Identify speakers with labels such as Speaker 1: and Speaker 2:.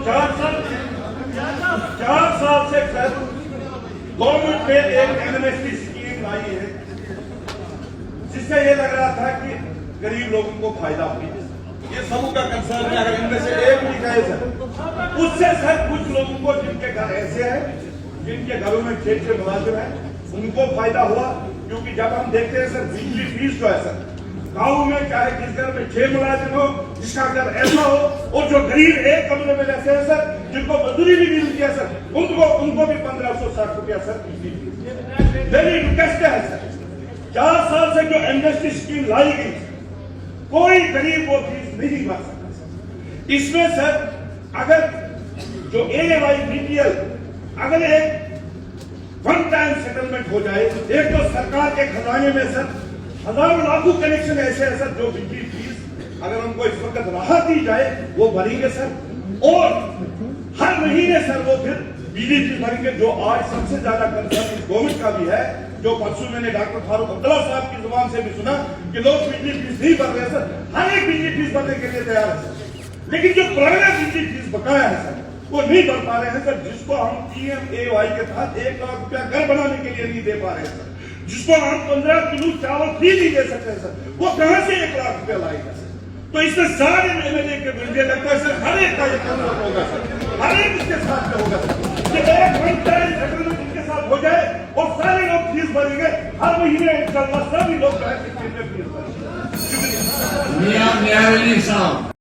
Speaker 1: 4 साल से sir government ने एक एमनेस्टी स्कीम लाई है जिससे ये लग रहा था कि गरीब लोगों को फायदा होगा। ये सबों का कंसर्न है। अगर इनमें से एक भी कहे सर उससे सर कुछ लोगों को जिनके घर ऐसे हैं जिनके घरों में 6 मुलाजिम है उनको फायदा हुआ। क्योंकि जब हम देखते हैं सर बिजली फीस जो है सर गाँव में चाहे जिस घर में 6 मुलाजिम हो जिसका घर ऐसा हो और जो गरीब एक कमरे में रहते हैं सर जिनको मजदूरी भी मिलती है सर उनको भी 1560 रुपया सर मेरी रिक्वेस्ट है सर 4 साल से जो एमनेस्टी स्कीम लाई गई कोई गरीब वो फीस नहीं भर सकता। इसमें सर अगर जो AAY BPL अगर एक वन टाइम सेटलमेंट हो जाए एक तो सरकार के खजाने में सर हजारों लाखों कनेक्शन ऐसे हैं सर जो बिजली फीस अगर उनको इस वक्त राहत दी जाए वो भरेंगे सर और हर महीने सर वो फिर बिजली फीस भरेंगे। जो आज सबसे ज्यादा कंसर्न इस गवर्नमेंट का भी है जो परसों मैंने डॉक्टर फारूक अब्दुल्ला साहब की जुबान से भी सुना कि लोग बिजली फीस नहीं भर रहे सर हर एक बिजली फीस भरने के लिए तैयार है सर लेकिन जो पुराना बिजली फीस बकाया है सर वो नहीं भर पा रहे हैं सर जिसको हम PMAY के तहत 1 लाख रुपया घर बनाने के लिए नहीं दे पा रहे हैं सर जिसको हम 15 किलो चावल फ्री नहीं दे सकते हैं सर वो कहां से 1 लाख रुपया लाएगा सर। तो इसमें सारे MLA के मुझे लगता है सर हर एक का ये कानून होगा सर हर एक इसके साथ में होगा सर कि एक वन टाइम सेटलमेंट इनके साथ हो जाए और सारे लोग फीस भरेंगे हर महीने इंशाल्लाह सभी लोग फीस भरेंगे।
Speaker 2: मियां न्यायाधीश साहब